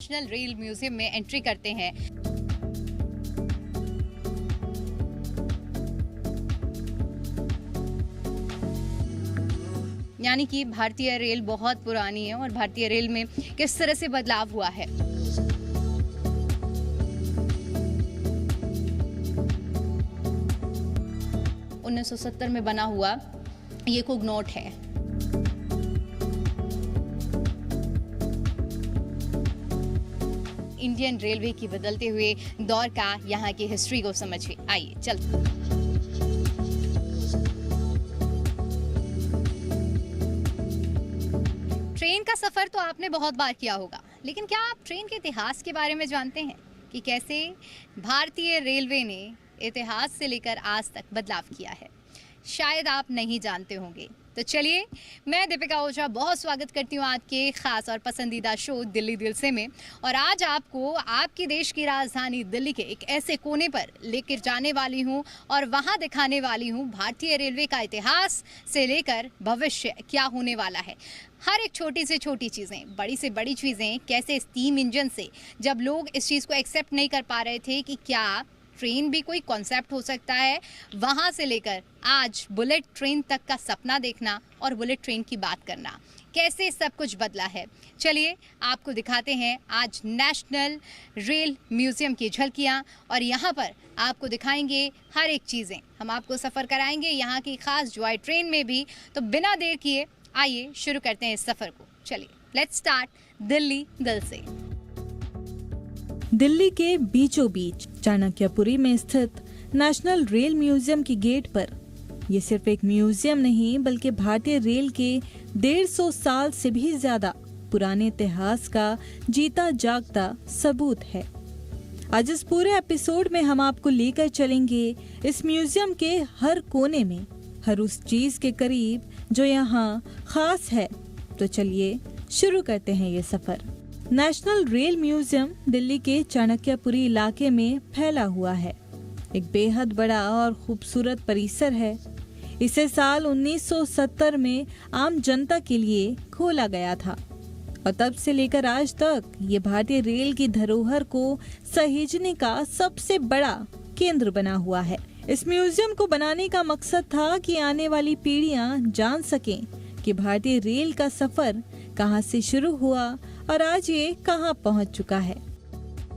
National rail museum में entry करते हैं। यानी कि भारतीय रेल बहुत पुरानी है और भारतीय रेल में किस तरह से बदलाव हुआ है। $1970 में बना हुआ ये कोगनोट है। इंडियन रेलवे की बदलते हुए दौर का यहाँ की हिस्ट्री को समझिए। आइए चलते। ट्रेन का सफर तो आपने बहुत बार किया होगा, लेकिन क्या आप ट्रेन के इतिहास के बारे में जानते हैं कि कैसे भारतीय रेलवे ने इतिहास से लेकर आज तक बदलाव किया है? शायद आप नहीं जानते होंगे। तो चलिए, मैं दीपिका ओझा बहुत स्वागत करती हूँ आपके खास और पसंदीदा शो दिल्ली दिल से में। और आज आपको आपके देश की राजधानी दिल्ली के एक ऐसे कोने पर लेकर जाने वाली हूँ और वहाँ दिखाने वाली हूँ भारतीय रेलवे का इतिहास से लेकर भविष्य क्या होने वाला है। हर एक छोटी से छोटी चीज़ें, बड़ी से बड़ी चीज़ें, कैसे स्टीम इंजन से जब लोग इस चीज़ को एक्सेप्ट नहीं कर पा रहे थे कि क्या ट्रेन भी कोई कॉन्सेप्ट हो सकता है, वहाँ से लेकर आज बुलेट ट्रेन तक का सपना देखना और बुलेट ट्रेन की बात करना, कैसे सब कुछ बदला है। चलिए आपको दिखाते हैं आज नेशनल रेल म्यूज़ियम की झलकियाँ और यहाँ पर आपको दिखाएंगे हर एक चीज़ें। हम आपको सफ़र कराएंगे यहाँ की खास जॉय ट्रेन में भी। तो बिना देर किए आइए शुरू करते हैं इस सफ़र को। चलिए, लेट्स स्टार्ट दिल्ली दिल से। दिल्ली के बीचों बीच चाणक्यपुरी में स्थित नेशनल रेल म्यूजियम की गेट पर ये सिर्फ एक म्यूजियम नहीं बल्कि भारतीय रेल के 150 साल से भी ज्यादा पुराने इतिहास का जीता जागता सबूत है। आज इस पूरे एपिसोड में हम आपको लेकर चलेंगे इस म्यूजियम के हर कोने में, हर उस चीज के करीब जो यहाँ खास है। तो चलिए शुरू करते हैं ये सफर। नेशनल रेल म्यूजियम दिल्ली के चाणक्यपुरी इलाके में फैला हुआ है। एक बेहद बड़ा और खूबसूरत परिसर है। इसे साल 1970 में आम जनता के लिए खोला गया था और तब से लेकर आज तक ये भारतीय रेल की धरोहर को सहेजने का सबसे बड़ा केंद्र बना हुआ है। इस म्यूजियम को बनाने का मकसद था कि आने वाली पीढ़ियां जान सकें कि भारतीय रेल का सफर कहां से शुरू हुआ और आज ये कहां पहुंच चुका है।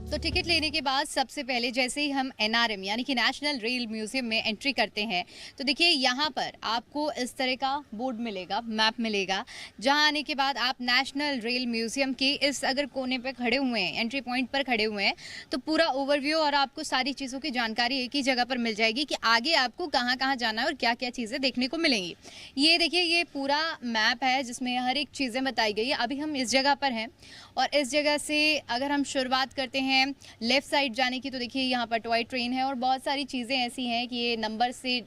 तो टिकट लेने के बाद सबसे पहले जैसे ही हम एनआरएम यानी कि नेशनल रेल म्यूजियम में एंट्री करते हैं तो देखिए यहाँ पर आपको इस तरह का बोर्ड मिलेगा, मैप मिलेगा, जहाँ आने के बाद आप नेशनल रेल म्यूजियम के इस अगर कोने पे खड़े हुए हैं, एंट्री पॉइंट पर खड़े हुए हैं, तो पूरा ओवरव्यू और आपको सारी चीज़ों की जानकारी एक ही जगह पर मिल जाएगी कि आगे आपको कहाँ कहाँ जाना है और क्या क्या चीज़ें देखने को मिलेंगी। ये देखिए, ये पूरा मैप है जिसमें हर एक चीज़ें बताई गई है। अभी हम इस जगह पर हैं और इस जगह से अगर हम शुरुआत करते हैं लेफ्ट साइड जाने की, तो देखिए यहाँ पर टॉय ट्रेन है और बहुत सारी चीज़ें ऐसी हैं कि ये नंबर से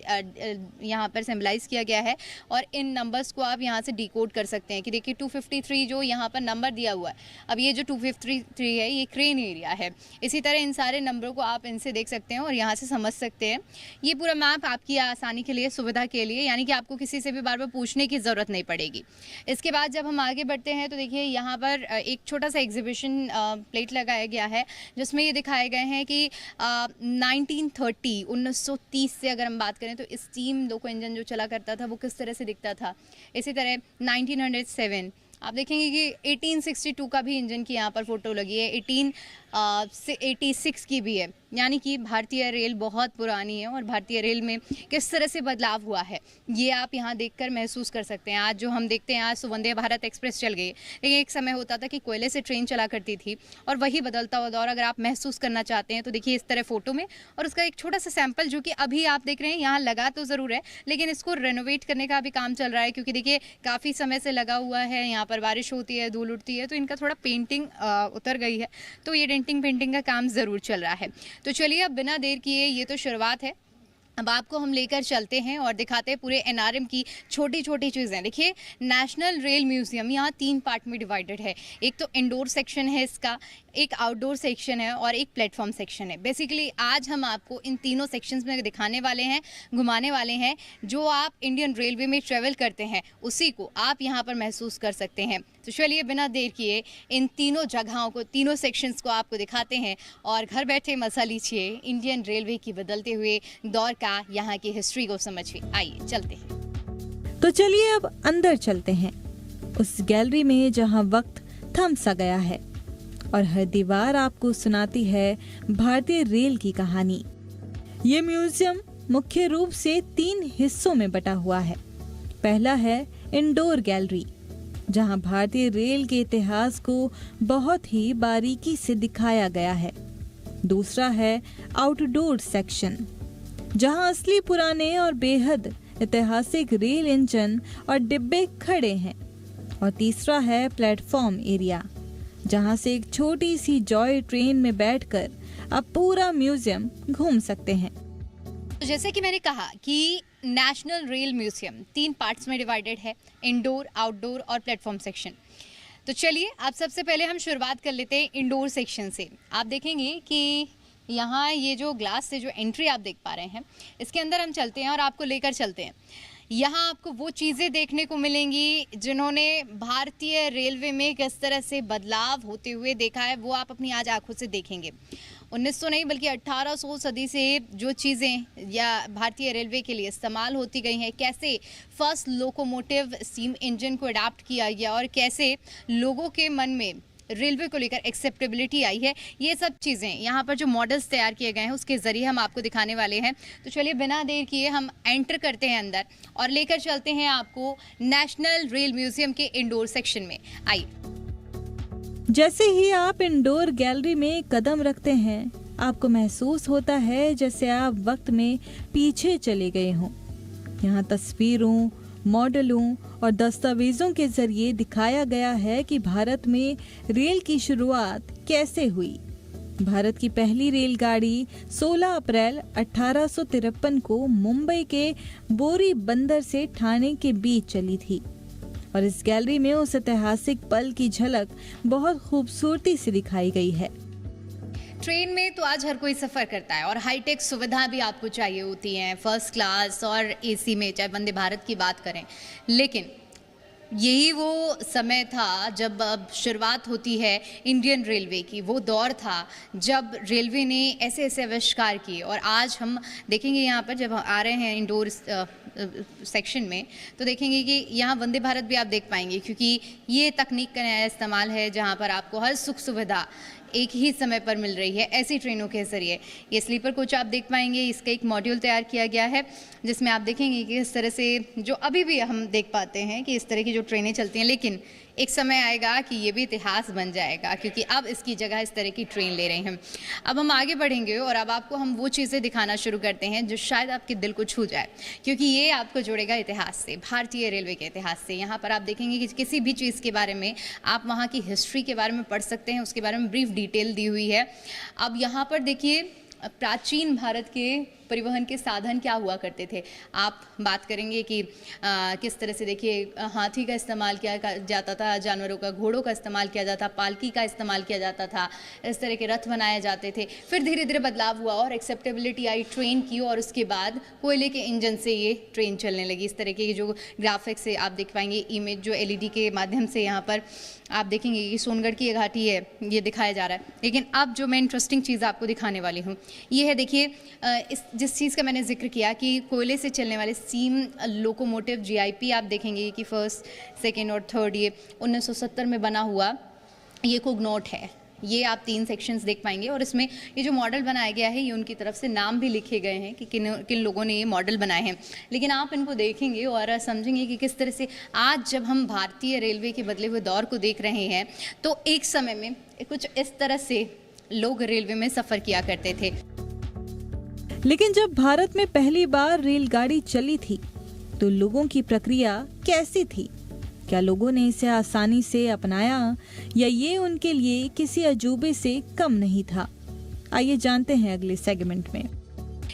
यहाँ पर सिम्बलाइज किया गया है और इन नंबर्स को आप यहाँ से डिकोड कर सकते हैं कि देखिए 253 जो यहाँ पर नंबर दिया हुआ है, अब ये जो 253 है ये क्रेन एरिया है। इसी तरह इन सारे नंबरों को आप इनसे देख सकते हैं और यहाँ से समझ सकते हैं। ये पूरा मैप आपकी आसानी के लिए, सुविधा के लिए, यानी कि आपको किसी से भी बार बार पूछने की ज़रूरत नहीं पड़ेगी। इसके बाद जब हम आगे बढ़ते हैं तो देखिए यहाँ पर एक छोटा सा एग्जीबिशन प्लेट लगाया गया है जिसमें ये दिखाए गए हैं कि 1930 से अगर हम बात करें तो स्टीम लोको इंजन जो चला करता था वो किस तरह से दिखता था। इसी तरह 1907 आप देखेंगे कि 1862 का भी इंजन की यहाँ पर फोटो लगी है, 1886 की भी है। यानी कि भारतीय रेल बहुत पुरानी है और भारतीय रेल में किस तरह से बदलाव हुआ है ये आप यहाँ देखकर महसूस कर सकते हैं। आज जो हम देखते हैं, आज वंदे भारत एक्सप्रेस चल गई, लेकिन एक समय होता था कि कोयले से ट्रेन चला करती थी और वही बदलता हुआ दौर अगर आप महसूस करना चाहते हैं तो देखिए इस तरह फोटो में। और उसका एक छोटा सा सैंपल जो कि अभी आप देख रहे हैं यहाँ लगा तो ज़रूर है, लेकिन इसको रेनोवेट करने का भी काम चल रहा है क्योंकि देखिए काफ़ी समय से लगा हुआ है। यहाँ पर बारिश होती है, धूल उड़ती है, तो इनका थोड़ा पेंटिंग उतर गई है, तो ये डेंटिंग पेंटिंग का काम ज़रूर चल रहा है। तो चलिए अब बिना देर किए, ये तो शुरुआत है, अब आपको हम लेकर चलते हैं और दिखाते हैं पूरे एनआरएम की छोटी छोटी चीज़ें। देखिए, नेशनल रेल म्यूजियम यहाँ 3 पार्ट में डिवाइडेड है। एक तो इंडोर सेक्शन है इसका, एक आउटडोर सेक्शन है और एक प्लेटफॉर्म सेक्शन है। बेसिकली आज हम आपको इन तीनों सेक्शंस में दिखाने वाले हैं, घुमाने वाले हैं। जो आप इंडियन रेलवे में ट्रेवल करते हैं उसी को आप यहाँ पर महसूस कर सकते हैं। तो चलिए बिना देर किए इन तीनों जगहों को, तीनों सेक्शंस को आपको दिखाते हैं और घर बैठे मजा लीजिए इंडियन रेलवे की बदलते हुए दौर का, यहाँ की हिस्ट्री को समझिए। आइए चलते हैं। तो चलिए अब अंदर चलते हैं, उस गैलरी में जहां वक्त थम सा गया है और हर दीवार आपको सुनाती है भारतीय रेल की कहानी। ये म्यूजियम मुख्य रूप से 3 हिस्सों में बटा हुआ है। पहला है इंडोर गैलरी, जहां भारतीय रेल के इतिहास को बहुत ही बारीकी से दिखाया गया है। दूसरा है आउटडोर सेक्शन, जहां असली पुराने और बेहद ऐतिहासिक रेल इंजन और डिब्बे खड़े हैं। और तीसरा है प्लेटफॉर्म एरिया, जहां से एक छोटी सी जॉय ट्रेन में बैठकर आप पूरा म्यूजियम घूम सकते हैं। तो जैसे कि मैंने कहा कि नेशनल रेल म्यूजियम 3 पार्ट्स में डिवाइडेड है, इंडोर, आउटडोर और प्लेटफॉर्म सेक्शन। तो चलिए आप सबसे पहले हम शुरुआत कर लेते हैं इंडोर सेक्शन से। आप देखेंगे कि यहाँ ये जो ग्लास से जो एंट्री आप देख पा रहे हैं, इसके अंदर हम चलते हैं और आपको लेकर चलते हैं। यहाँ आपको वो चीज़ें देखने को मिलेंगी जिन्होंने भारतीय रेलवे में किस तरह से बदलाव होते हुए देखा है, वो आप अपनी आज आंखों से देखेंगे। 1900 नहीं बल्कि 1800 सदी से जो चीज़ें या भारतीय रेलवे के लिए इस्तेमाल होती गई हैं, कैसे फर्स्ट लोकोमोटिव स्टीम इंजन को अडाप्ट किया गया और कैसे लोगों के मन में रेलवे को लेकर एक्सेप्टेबिलिटी आई है, ये सब चीज़ें यहाँ पर जो मॉडल्स तैयार किए गए हैं उसके ज़रिए हम आपको दिखाने वाले हैं। तो चलिए बिना देर किए हम एंटर करते हैं अंदर और लेकर चलते हैं आपको नेशनल रेल म्यूजियम के इंडोर सेक्शन में। आइए। जैसे ही आप इंडोर गैलरी में कदम रखते हैं, आपको महसूस होता है जैसे आप वक्त में पीछे चले गए हों। यहाँ तस्वीरों, मॉडलों और दस्तावेजों के जरिए दिखाया गया है कि भारत में रेल की शुरुआत कैसे हुई। भारत की पहली रेलगाड़ी 16 अप्रैल 1853 को मुंबई के बोरी बंदर से ठाणे के बीच चली थी और इस गैलरी में उस ऐतिहासिक पल की झलक बहुत खूबसूरती से दिखाई गई है। ट्रेन में तो आज हर कोई सफ़र करता है और हाईटेक सुविधा भी आपको चाहिए होती हैं, फर्स्ट क्लास और एसी में, चाहे वंदे भारत की बात करें। लेकिन यही वो समय था जब अब शुरुआत होती है इंडियन रेलवे की, वो दौर था जब रेलवे ने ऐसे ऐसे आविष्कार किए। और आज हम देखेंगे यहाँ पर जब हम आ रहे हैं इंडोर सेक्शन में, तो देखेंगे कि यहाँ वंदे भारत भी आप देख पाएंगे, क्योंकि ये तकनीक का नया इस्तेमाल है जहाँ पर आपको हर सुख सुविधा एक ही समय पर मिल रही है ऐसी ट्रेनों के ज़रिए। ये स्लीपर कोच आप देख पाएंगे, इसका एक मॉड्यूल तैयार किया गया है जिसमें आप देखेंगे कि इस तरह से जो अभी भी हम देख पाते हैं कि इस तरह की जो ट्रेनें चलती हैं, लेकिन एक समय आएगा कि ये भी इतिहास बन जाएगा, क्योंकि अब इसकी जगह इस तरह की ट्रेन ले रहे हैं। अब हम आगे बढ़ेंगे और अब आपको हम वो चीज़ें दिखाना शुरू करते हैं जो शायद आपके दिल को छू जाए, क्योंकि ये आपको जोड़ेगा इतिहास से, भारतीय रेलवे के इतिहास से। यहाँ पर आप देखेंगे कि किसी भी चीज़ के बारे में आप वहाँ की हिस्ट्री के बारे में पढ़ सकते हैं, उसके बारे में ब्रीफ डिटेल दी हुई है। अब यहाँ पर देखिए प्राचीन भारत के परिवहन के साधन क्या हुआ करते थे। आप बात करेंगे कि किस तरह से देखिए हाथी का इस्तेमाल किया जाता था, जानवरों का, घोड़ों का इस्तेमाल किया जाता, पालकी का इस्तेमाल किया जाता था, इस तरह के रथ बनाए जाते थे। फिर धीरे धीरे बदलाव हुआ और एक्सेप्टेबिलिटी आई ट्रेन की, और उसके बाद कोयले के इंजन से ये ट्रेन चलने लगी। इस तरह के जो ग्राफिक्स से आप देख पाएंगे, इमेज जो LED के माध्यम से यहाँ पर आप देखेंगे कि सोनगढ़ की ये घाटी है, ये दिखाया जा रहा है। लेकिन अब जो मैं इंटरेस्टिंग चीज़ आपको दिखाने वाली हूँ ये है, देखिए जिस चीज़ का मैंने जिक्र किया कि कोयले से चलने वाले स्टीम लोकोमोटिव GIP, आप देखेंगे कि फर्स्ट, सेकेंड और थर्ड ये 1970 में बना हुआ ये कोगनोट है। ये आप 3 सेक्शंस देख पाएंगे और इसमें ये जो मॉडल बनाया गया है ये उनकी तरफ से नाम भी लिखे गए हैं कि किन लोगों ने ये मॉडल बनाए हैं। लेकिन आप इनको देखेंगे और समझेंगे कि किस तरह से आज जब हम भारतीय रेलवे के बदले हुए दौर को देख रहे हैं, तो एक समय में कुछ इस तरह से लोग रेलवे में सफ़र किया करते थे। लेकिन जब भारत में पहली बार रेलगाड़ी चली थी तो लोगों की प्रक्रिया कैसी थी? क्या लोगों ने इसे आसानी से अपनाया या ये उनके लिए किसी अजूबे से कम नहीं था? आइए जानते हैं अगले सेगमेंट में।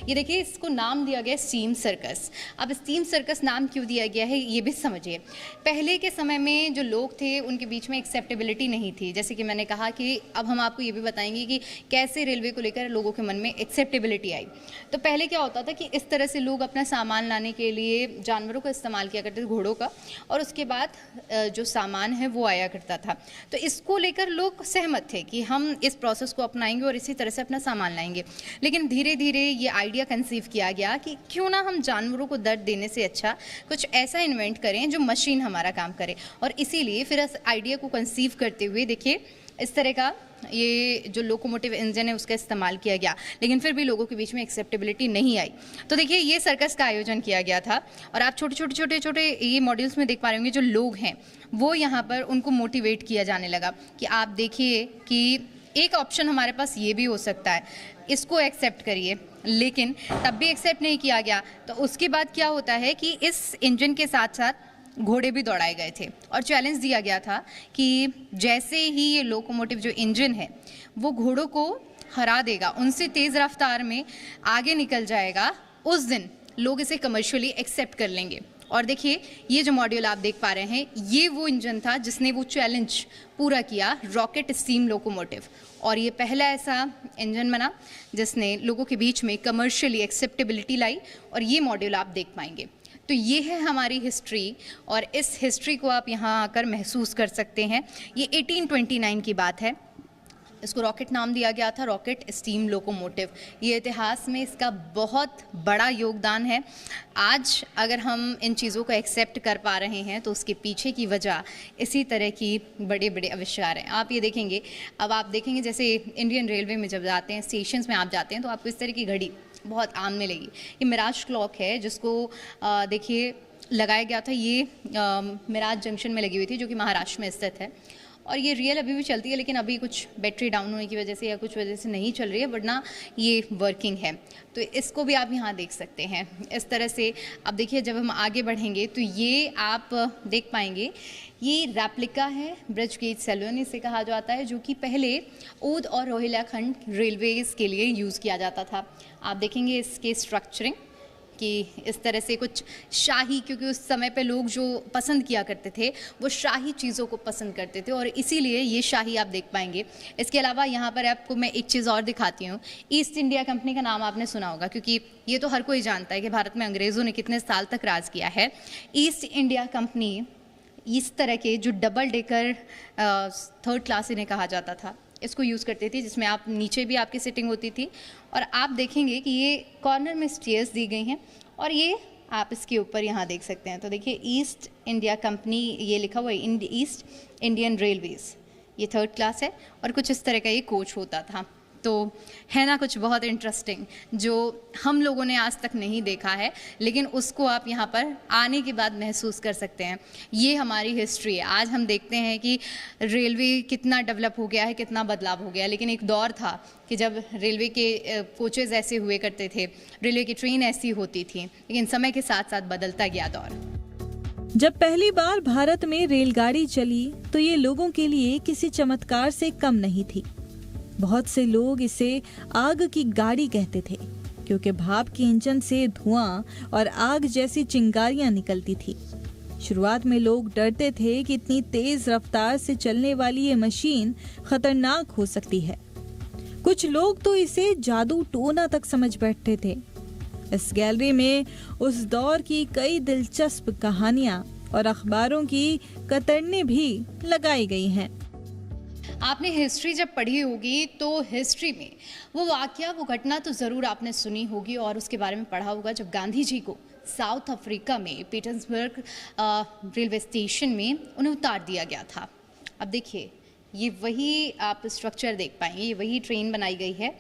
ये देखिए, इसको नाम दिया गया स्टीम सर्कस। अब स्टीम सर्कस नाम क्यों दिया गया है ये भी समझिए। पहले के समय में जो लोग थे उनके बीच में एक्सेप्टेबिलिटी नहीं थी। जैसे कि मैंने कहा कि अब हम आपको ये भी बताएंगे कि कैसे रेलवे को लेकर लोगों के मन में एक्सेप्टेबिलिटी आई। तो पहले क्या होता था कि इस तरह से लोग अपना सामान लाने के लिए जानवरों का इस्तेमाल किया करते थे, घोड़ों का, और उसके बाद जो सामान है वो आया करता था। तो इसको लेकर लोग सहमत थे कि हम इस प्रोसेस को अपनाएंगे और इसी तरह से अपना सामान लाएंगे। लेकिन धीरे धीरे ये आइडिया कंसीव किया गया कि क्यों ना हम जानवरों को दर्द देने से अच्छा कुछ ऐसा इन्वेंट करें जो मशीन हमारा काम करे। और इसीलिए फिर इस आइडिया को कंसीव करते हुए देखिए इस तरह का ये जो लोकोमोटिव इंजन है उसका इस्तेमाल किया गया, लेकिन फिर भी लोगों के बीच में एक्सेप्टेबिलिटी नहीं आई। तो देखिए ये सर्कस का आयोजन किया गया था और आप छोटे छोटे ये मॉड्यूल्स में देख पा रहे होंगे जो लोग हैं वो यहाँ पर उनको मोटिवेट किया जाने लगा कि आप देखिए कि एक ऑप्शन हमारे पास ये भी हो सकता है, इसको एक्सेप्ट करिए। लेकिन तब भी एक्सेप्ट नहीं किया गया। तो उसके बाद क्या होता है कि इस इंजन के साथ साथ घोड़े भी दौड़ाए गए थे और चैलेंज दिया गया था कि जैसे ही ये लोकोमोटिव जो इंजन है वो घोड़ों को हरा देगा, उनसे तेज़ रफ्तार में आगे निकल जाएगा, उस दिन लोग इसे कमर्शियली एक्सेप्ट कर लेंगे। और देखिए ये जो मॉड्यूल आप देख पा रहे हैं ये वो इंजन था जिसने वो चैलेंज पूरा किया, रॉकेट स्टीम लोकोमोटिव। और ये पहला ऐसा इंजन बना जिसने लोगों के बीच में कमर्शियली एक्सेप्टेबिलिटी लाई और ये मॉड्यूल आप देख पाएंगे। तो ये है हमारी हिस्ट्री और इस हिस्ट्री को आप यहाँ आकर महसूस कर सकते हैं। ये 1829 की बात है। इसको रॉकेट नाम दिया गया था, रॉकेट स्टीम लोकोमोटिव। ये इतिहास में इसका बहुत बड़ा योगदान है। आज अगर हम इन चीज़ों को एक्सेप्ट कर पा रहे हैं तो उसके पीछे की वजह इसी तरह की बड़े बड़े आविष्कार हैं। आप ये देखेंगे, अब आप देखेंगे जैसे इंडियन रेलवे में जब जाते हैं, स्टेशंस में आप जाते हैं तो आपको इस तरह की घड़ी बहुत आम मिलेगी। ये मिराज क्लॉक है जिसको देखिए लगाया गया था, ये मिराज जंक्शन में लगी हुई थी जो कि महाराष्ट्र में स्थित है। और ये रियल अभी भी चलती है, लेकिन अभी कुछ बैटरी डाउन होने की वजह से या कुछ वजह से नहीं चल रही है, वरना ये वर्किंग है। तो इसको भी आप यहाँ देख सकते हैं इस तरह से। अब देखिए जब हम आगे बढ़ेंगे तो ये आप देख पाएंगे, ये रेप्लिका है ब्रिज गेज सैलून इसे कहा जाता है, जो कि पहले ओद और रोहिलाखंड रेलवेज़ के लिए यूज़ किया जाता था। आप देखेंगे इसके स्ट्रक्चरिंग कि इस तरह से कुछ शाही, क्योंकि उस समय पे लोग जो पसंद किया करते थे वो शाही चीज़ों को पसंद करते थे और इसीलिए ये शाही आप देख पाएंगे। इसके अलावा यहाँ पर आपको मैं एक चीज़ और दिखाती हूँ। ईस्ट इंडिया कंपनी का नाम आपने सुना होगा, क्योंकि ये तो हर कोई जानता है कि भारत में अंग्रेज़ों ने कितने साल तक राज किया है। ईस्ट इंडिया कंपनी इस तरह के जो डबल डेकर थर्ड क्लास इन्हें कहा जाता था, इसको यूज़ करती थी, जिसमें आप नीचे भी आपकी सिटिंग होती थी। और आप देखेंगे कि ये कॉर्नर में स्टेयर्स दी गई हैं और ये आप इसके ऊपर यहाँ देख सकते हैं। तो देखिए ईस्ट इंडिया कंपनी ये लिखा हुआ है, ईस्ट इंडियन रेलवेज़, ये थर्ड क्लास है और कुछ इस तरह का ये कोच होता था। तो है ना कुछ बहुत इंटरेस्टिंग जो हम लोगों ने आज तक नहीं देखा है, लेकिन उसको आप यहाँ पर आने के बाद महसूस कर सकते हैं। ये हमारी हिस्ट्री है। आज हम देखते हैं कि रेलवे कितना डेवलप हो गया है, कितना बदलाव हो गया है, लेकिन एक दौर था कि जब रेलवे के कोचेज़ ऐसे हुए करते थे, रेलवे की ट्रेन ऐसी होती थी, लेकिन समय के साथ साथ बदलता गया दौर। जब पहली बार भारत में रेलगाड़ी चली तो ये लोगों के लिए किसी चमत्कार से कम नहीं थी। बहुत से लोग इसे आग की गाड़ी कहते थे क्योंकि भाप के इंजन से धुआं और आग जैसी चिंगारियां निकलती थी। शुरुआत में लोग डरते थे कि इतनी तेज रफ्तार से चलने वाली ये मशीन खतरनाक हो सकती है। कुछ लोग तो इसे जादू टोना तक समझ बैठते थे। इस गैलरी में उस दौर की कई दिलचस्प कहानियां और अखबारों की कतरनें भी लगाई गई हैं। आपने हिस्ट्री जब पढ़ी होगी तो हिस्ट्री में वो वाकया, वो घटना तो ज़रूर आपने सुनी होगी और उसके बारे में पढ़ा होगा जब गांधी जी को साउथ अफ्रीका में पीटर्सबर्ग रेलवे स्टेशन में उन्हें उतार दिया गया था। अब देखिए ये वही आप स्ट्रक्चर देख पाएंगे, ये वही ट्रेन बनाई गई है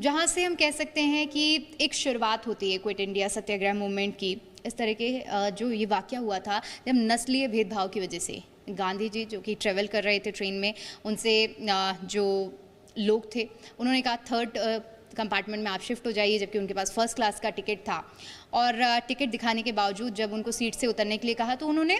जहाँ से हम कह सकते हैं कि एक शुरुआत होती है क्विट इंडिया सत्याग्रह मूवमेंट की। इस तरह के जो ये वाकया हुआ था जब नस्लीय भेदभाव की वजह से गांधी जी जो कि ट्रेवल कर रहे थे ट्रेन में, उनसे जो लोग थे उन्होंने कहा थर्ड कंपार्टमेंट में आप शिफ्ट हो जाइए, जबकि उनके पास फर्स्ट क्लास का टिकट था। और टिकट दिखाने के बावजूद जब उनको सीट से उतरने के लिए कहा तो उन्होंने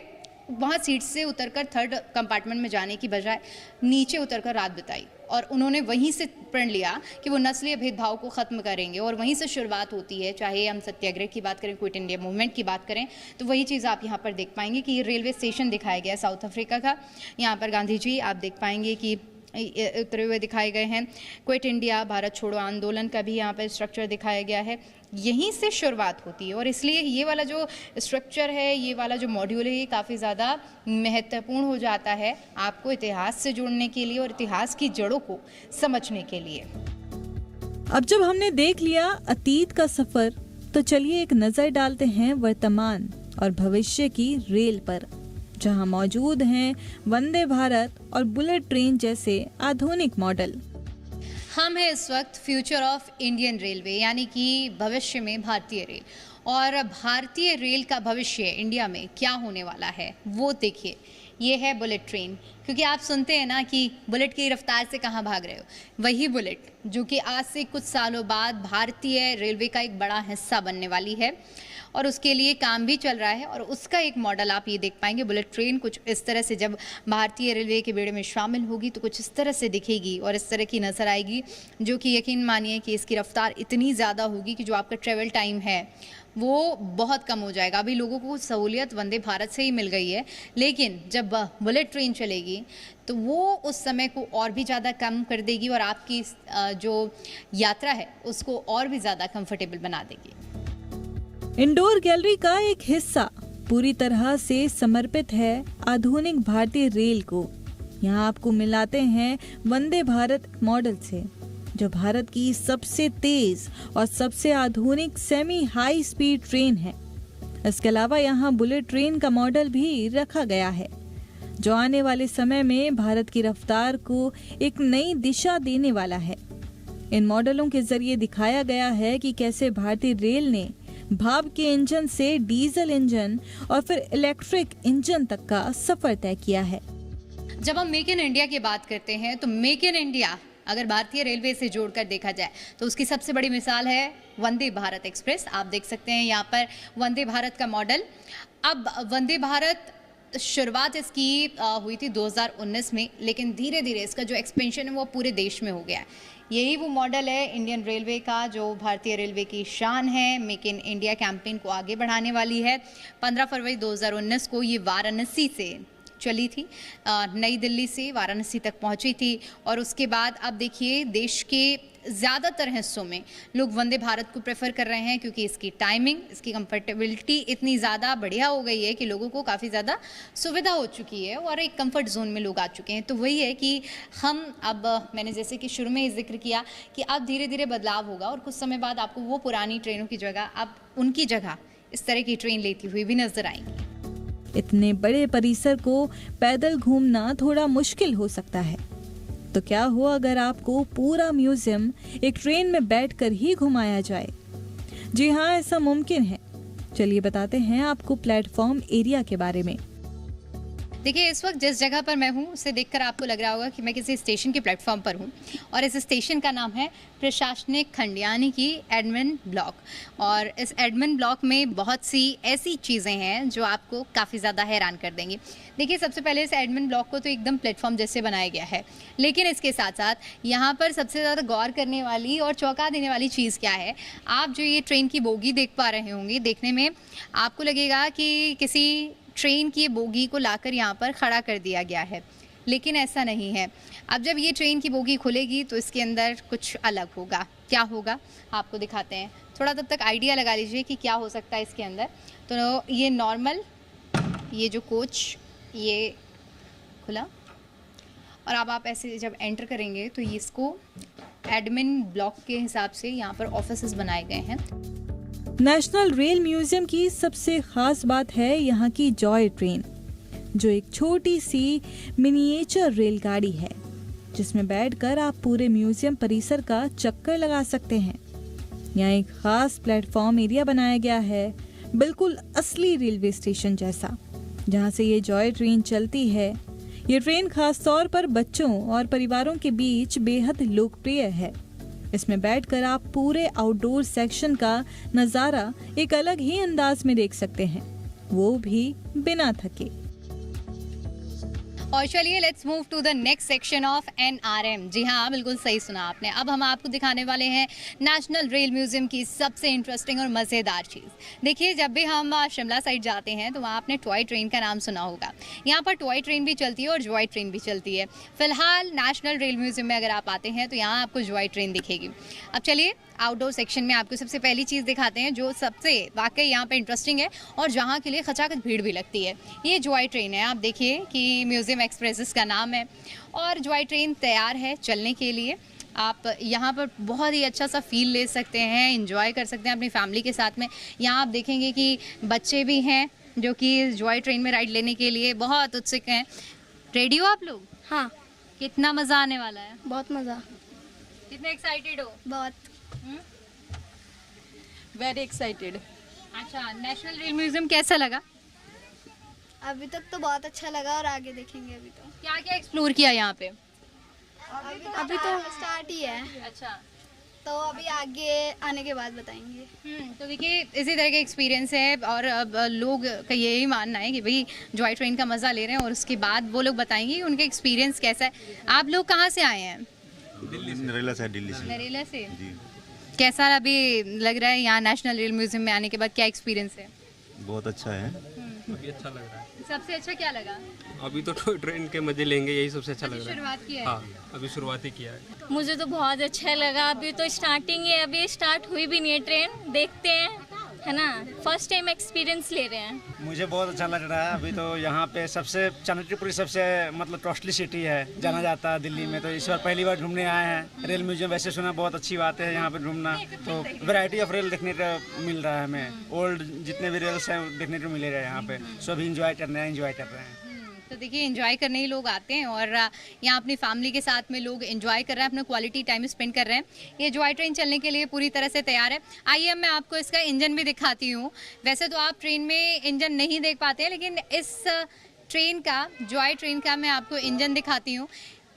वहाँ सीट से उतरकर थर्ड कंपार्टमेंट में जाने की बजाय नीचे उतरकर रात बिताई और उन्होंने वहीं से प्रण लिया कि वो नस्लीय भेदभाव को ख़त्म करेंगे और वहीं से शुरुआत होती है। चाहे हम सत्याग्रह की बात करें, क्विट इंडिया मूवमेंट की बात करें, तो वही चीज़ आप यहाँ पर देख पाएंगे कि ये रेलवे स्टेशन दिखाया गया है साउथ अफ्रीका का। यहाँ पर गांधी जी आप देख पाएंगे कि उतरे हुए दिखाए गए हैं। क्विट इंडिया, भारत छोड़ो आंदोलन का भी यहाँ पर स्ट्रक्चर दिखाया गया है। यहीं से शुरुआत होती है और इसलिए ये वाला जो स्ट्रक्चर है, ये वाला जो मॉड्यूल है, ये काफ़ी ज़्यादा महत्वपूर्ण हो जाता है आपको इतिहास से जुड़ने के लिए और इतिहास की जड़ों को समझने के लिए। अब जब हमने देख लिया अतीत का सफर, तो चलिए एक नजर डालते हैं वर्तमान और भविष्य की रेल पर, जहां मौजूद हैं वंदे भारत और बुलेट ट्रेन जैसे आधुनिक मॉडल। हम हैं इस वक्त फ्यूचर ऑफ इंडियन रेलवे, यानी कि भविष्य में भारतीय रेल। और भारतीय रेल का भविष्य इंडिया में क्या होने वाला है वो देखिए। ये है बुलेट ट्रेन, क्योंकि आप सुनते हैं ना कि बुलेट की रफ्तार से कहाँ भाग रहे हो। वही बुलेट जो कि आज से कुछ सालों बाद भारतीय रेलवे का एक बड़ा हिस्सा बनने वाली है और उसके लिए काम भी चल रहा है। और उसका एक मॉडल आप ये देख पाएंगे। बुलेट ट्रेन कुछ इस तरह से जब भारतीय रेलवे के बेड़े में शामिल होगी तो कुछ इस तरह से दिखेगी और इस तरह की नज़र आएगी, जो कि यकीन मानिए कि इसकी रफ्तार इतनी ज़्यादा होगी कि जो आपका ट्रेवल टाइम है वो बहुत कम हो जाएगा। अभी लोगों को सहूलियत वंदे भारत से ही मिल गई है, लेकिन जब बुलेट ट्रेन चलेगी तो वो उस समय को और भी ज़्यादा कम कर देगी और आपकी जो यात्रा है उसको और भी ज़्यादा कंफर्टेबल बना देगी। इंडोर गैलरी का एक हिस्सा पूरी तरह से समर्पित है आधुनिक भारतीय रेल को। यहाँ आपको मिलाते हैं वंदे भारत मॉडल से, जो भारत की सबसे तेज और सबसे आधुनिक सेमी हाई स्पीड ट्रेन है। इसके अलावा यहाँ बुलेट ट्रेन का मॉडल भी रखा गया है, जो आने वाले समय में भारत की रफ्तार को एक नई दिशा देने वाला है। इन मॉडलों के जरिए दिखाया गया है कि कैसे भारतीय रेल ने भाप के इंजन से डीजल इंजन और फिर इलेक्ट्रिक इंजन तक का सफर तय किया है। जब हम मेक इन इंडिया की बात करते हैं तो मेक इन इंडिया अगर भारतीय रेलवे से जोड़कर देखा जाए तो उसकी सबसे बड़ी मिसाल है वंदे भारत एक्सप्रेस। आप देख सकते हैं यहाँ पर वंदे भारत का मॉडल। अब वंदे भारत शुरुआत इसकी हुई थी 2019 में, लेकिन धीरे धीरे इसका जो एक्सपेंशन है वो पूरे देश में हो गया है। यही वो मॉडल है इंडियन रेलवे का, जो भारतीय रेलवे की शान है। मेक इन इंडिया कैंपेन को आगे बढ़ाने वाली है। 15 फरवरी 2019 को ये वाराणसी से चली थी, नई दिल्ली से वाराणसी तक पहुंची थी। और उसके बाद अब देखिए देश के ज़्यादातर हिस्सों में लोग वंदे भारत को प्रेफर कर रहे हैं, क्योंकि इसकी टाइमिंग, इसकी कंफर्टेबिलिटी इतनी ज़्यादा बढ़िया हो गई है कि लोगों को काफ़ी ज़्यादा सुविधा हो चुकी है और एक कंफर्ट जोन में लोग आ चुके हैं। तो वही है कि हम अब, मैंने जैसे कि शुरू में ही जिक्र किया कि अब धीरे धीरे बदलाव होगा और कुछ समय बाद आपको वो पुरानी ट्रेनों की जगह, अब उनकी जगह इस तरह की ट्रेन लेती हुई भी नजर आएंगी। इतने बड़े परिसर को पैदल घूमना थोड़ा मुश्किल हो सकता है, तो क्या हो अगर आपको पूरा म्यूजियम एक ट्रेन में बैठकर ही घुमाया जाए? जी हाँ, ऐसा मुमकिन है। चलिए बताते हैं आपको प्लेटफॉर्म एरिया के बारे में। देखिए, इस वक्त जिस जगह पर मैं हूँ उसे देखकर आपको लग रहा होगा कि मैं किसी स्टेशन के प्लेटफॉर्म पर हूँ, और इस स्टेशन का नाम है प्रशासनिक खंड, यानी कि एडमिन ब्लॉक। और इस एडमिन ब्लॉक में बहुत सी ऐसी चीज़ें हैं जो आपको काफ़ी ज़्यादा हैरान कर देंगी। देखिए, सबसे पहले इस एडमिन ब्लॉक को तो एकदम प्लेटफॉर्म जैसे बनाया गया है, लेकिन इसके साथ साथ यहाँ पर सबसे ज़्यादा गौर करने वाली और चौंका देने वाली चीज़ क्या है? आप जो ये ट्रेन की बोगी देख पा रहे होंगे, देखने में आपको लगेगा कि किसी ट्रेन की बोगी को लाकर यहाँ पर खड़ा कर दिया गया है, लेकिन ऐसा नहीं है। अब जब ये ट्रेन की बोगी खुलेगी तो इसके अंदर कुछ अलग होगा। क्या होगा आपको दिखाते हैं, थोड़ा तब तक आइडिया लगा लीजिए कि क्या हो सकता है इसके अंदर। तो ये नॉर्मल, ये जो कोच ये खुला, और अब आप ऐसे जब एंटर करेंगे तो इसको एडमिन ब्लॉक के हिसाब से यहाँ पर ऑफिसेस बनाए गए हैं। नेशनल रेल म्यूजियम की सबसे खास बात है यहाँ की जॉय ट्रेन, जो एक छोटी सी मिनिएचर रेलगाड़ी है, जिसमें बैठकर आप पूरे म्यूजियम परिसर का चक्कर लगा सकते हैं। यहाँ एक खास प्लेटफॉर्म एरिया बनाया गया है, बिल्कुल असली रेलवे स्टेशन जैसा, जहाँ से ये जॉय ट्रेन चलती है। ये ट्रेन खास तौर पर बच्चों और परिवारों के बीच बेहद लोकप्रिय है। इसमें बैठकर आप पूरे आउटडोर सेक्शन का नजारा एक अलग ही अंदाज में देख सकते हैं, वो भी बिना थके। और चलिए let's move to the next section of NRM। जी हाँ, बिल्कुल सही सुना आपने। अब हम आपको दिखाने वाले हैं नेशनल रेल म्यूजियम की सबसे इंटरेस्टिंग और मज़ेदार चीज़। देखिए, जब भी हम शिमला साइड जाते हैं तो वहाँ आपने टॉय ट्रेन का नाम सुना होगा। यहाँ पर टॉय ट्रेन भी चलती है और जॉय ट्रेन भी चलती है। फिलहाल नेशनल रेल म्यूजियम में अगर आप आते हैं तो यहाँ आपको जॉय ट्रेन दिखेगी। अब चलिए आउटडोर सेक्शन में आपको सबसे पहली चीज़ दिखाते हैं जो सबसे वाकई यहाँ पे इंटरेस्टिंग है और जहाँ के लिए खचाखच भीड़ भी लगती है। ये जॉय ट्रेन है, आप देखिए कि म्यूज़ियम एक्सप्रेस इसका नाम है और जॉय ट्रेन तैयार है चलने के लिए। आप यहाँ पर बहुत ही अच्छा सा फील ले सकते हैं, एंजॉय कर सकते हैं अपनी फैमिली के साथ में। यहाँ आप देखेंगे कि बच्चे भी हैं जो कि जॉय ट्रेन में राइड लेने के लिए बहुत उत्सुक हैं। रेडी हो आप लोग? हाँ, कितना मज़ा आने वाला है? बहुत मज़ा। कितने एक्साइटेड हो? बहुत। Very excited. अच्छा, नेशनल रेल म्यूजियम कैसा लगा? अभी तक तो बहुत अच्छा लगा और आगे देखेंगे। अभी तो क्या क्या एक्सप्लोर किया यहाँ पे? अभी तो स्टार्ट ही है, अच्छा, तो अभी आगे आने के बाद बताएंगे। तो देखिए इसी तरह के एक्सपीरियंस है और अब लोग का यही मानना है कि भाई जॉय ट्रेन का मज़ा ले रहे हैं और उसके बाद वो लोग बताएंगे कि उनका एक्सपीरियंस कैसा है। आप लोग कहाँ से आए हैं? दिल्ली से। नरेला से। दिल्ली से। नरेला से। जी। कैसा अभी लग रहा है यहाँ नेशनल रेल म्यूजियम में आने के बाद? क्या एक्सपीरियंस है? बहुत अच्छा है। अभी अच्छा लग रहा है। सबसे अच्छा क्या लगा? अभी तो टॉय ट्रेन के मजे लेंगे, यही सबसे अच्छा लग रहा है। शुरुआत की है। हाँ, अभी शुरुआत ही किया है। मुझे तो बहुत अच्छा लगा। अभी तो स्टार्टिंग है, अभी स्टार्ट हुई भी नहीं है ट्रेन। देखते हैं, है ना, फर्स्ट टाइम एक्सपीरियंस ले रहे हैं। मुझे बहुत अच्छा लग रहा है। अभी तो यहाँ पे सबसे चाणक्यपुरी सबसे मतलब कॉस्टली सिटी है, जाना जाता है दिल्ली में। तो इस बार पहली बार घूमने आए हैं। रेल म्यूजियम वैसे सुना बहुत अच्छी बात है, यहाँ पे घूमना तो वैरायटी ऑफ रेल देखने को मिल रहा है हमें। ओल्ड जितने भी रेल्स हैं देखने को मिलेगा यहाँ पे। सब एंजॉय कर रहे हैं। तो देखिए एंजॉय करने ही लोग आते हैं और यहाँ अपनी फैमिली के साथ में लोग एंजॉय कर रहे हैं, अपना क्वालिटी टाइम स्पेंड कर रहे हैं। ये जॉय ट्रेन चलने के लिए पूरी तरह से तैयार है। आइए अब मैं आपको इसका इंजन भी दिखाती हूँ। वैसे तो आप ट्रेन में इंजन नहीं देख पाते हैं, लेकिन इस ट्रेन का, जॉय ट्रेन का मैं आपको इंजन दिखाती हूँ।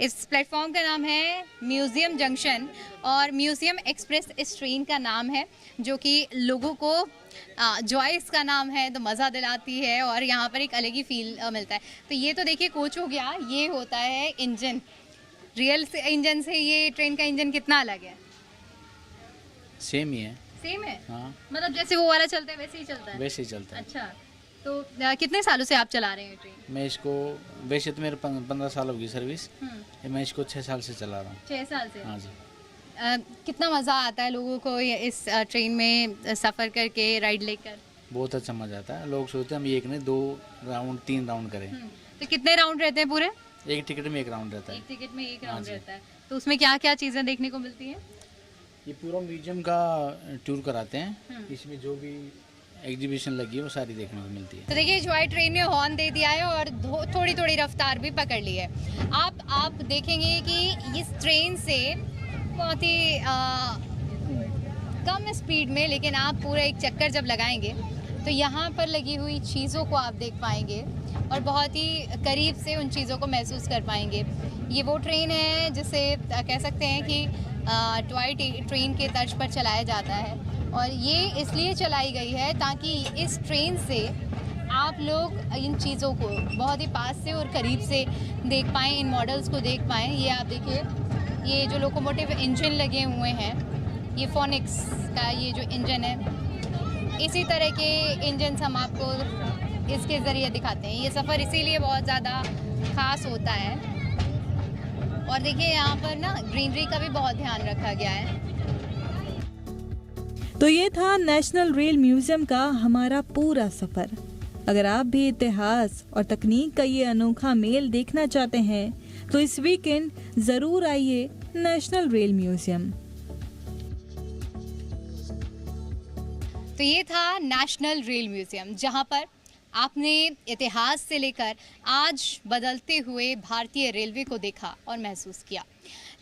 इस प्लेटफॉर्म का नाम है म्यूज़ियम जंक्शन और म्यूज़ियम एक्सप्रेस इस ट्रेन का नाम है, जो कि लोगों को जॉय इसका नाम है तो मज़ा दिलाती है और यहाँ पर एक अलग ही फील मिलता है। तो ये तो देखिए कोच हो गया, ये होता है इंजन। रियल से इंजन से ये ट्रेन का इंजन कितना अलग है? सेम ही है। सेम है? हाँ, मतलब जैसे वो वाला चलता है वैसे ही चलता है? वैसे ही चलता है। अच्छा, तो कितने सालों से आप चला रहे हैं ट्रेन? मैं इसको, वैसे तो मेरे 15 साल होगी सर्विस। मैं इसको 6 साल से चला रहा हूँ। 6 साल से? हाँ जी। कितना मज़ा आता है लोगों को इस ट्रेन में सफ़र करके, राइड लेकर? बहुत अच्छा मजा आता है। लोग सोचते हैं हम एक नहीं 2 राउंड 3 राउंड करें। तो कितने राउंड रहते हैं पूरे? एक टिकट में 1 राउंड रहता है। एक टिकट में 1 हाँ राउंड जी। रहता है। तो उसमें क्या क्या चीज़ें देखने को मिलती हैं? ये पूरा म्यूजियम का टूर कराते हैं। इसमें जो भी एग्जीबिशन लगी है वो सारी देखने को मिलती है। तो देखिए जॉय ट्रेन ने हॉर्न दे दिया है और थोड़ी थोड़ी रफ्तार भी पकड़ ली है। आप देखेंगे कि इस ट्रेन से बहुत ही कम स्पीड में, लेकिन आप पूरा एक चक्कर जब लगाएंगे तो यहाँ पर लगी हुई चीज़ों को आप देख पाएंगे और बहुत ही करीब से उन चीज़ों को महसूस कर पाएंगे। ये वो ट्रेन है जिसे कह सकते हैं कि टॉय ट्रेन के तर्ज पर चलाया जाता है और ये इसलिए चलाई गई है ताकि इस ट्रेन से आप लोग इन चीज़ों को बहुत ही पास से और करीब से देख पाएँ, इन मॉडल्स को देख पाएँ। ये आप देखिए, ये जो लोकोमोटिव इंजन लगे हुए हैं, ये फोनिक्स का ये जो इंजन है, इसी तरह के इंजन्स हम आपको इसके ज़रिए दिखाते हैं। ये सफ़र इसीलिए बहुत ज़्यादा ख़ास होता है। और देखिए यहाँ पर ना ग्रीनरी का भी बहुत ध्यान रखा गया है। तो ये था नेशनल रेल म्यूजियम का हमारा पूरा सफर। अगर आप भी इतिहास और तकनीक का ये अनोखा मेल देखना चाहते हैं तो इस वीकेंड जरूर आइए नेशनल रेल म्यूजियम। तो ये था नेशनल रेल म्यूजियम, जहाँ पर आपने इतिहास से लेकर आज बदलते हुए भारतीय रेलवे को देखा और महसूस किया।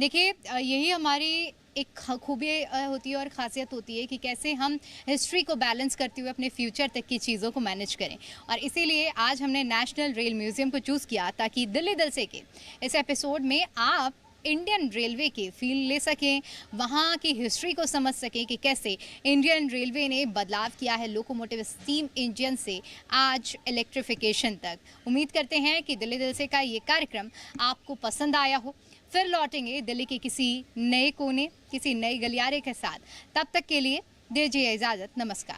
देखिए यही हमारी एक खूबी होती है और ख़ासियत होती है कि कैसे हम हिस्ट्री को बैलेंस करते हुए अपने फ्यूचर तक की चीज़ों को मैनेज करें। और इसीलिए आज हमने नेशनल रेल म्यूज़ियम को चूज़ किया ताकि दिल्ली दलसे के इस एपिसोड में आप इंडियन रेलवे की फील ले सकें, वहाँ की हिस्ट्री को समझ सकें कि कैसे इंडियन रेलवे ने बदलाव किया है लोकोमोटिव स्टीम इंजन से आज इलेक्ट्रिफिकेशन तक। उम्मीद करते हैं कि दिल्ली दिल से का ये कार्यक्रम आपको पसंद आया हो। फिर लौटेंगे दिल्ली के किसी नए कोने, किसी नए गलियारे के साथ। तब तक के लिए दीजिए इजाज़त। नमस्कार।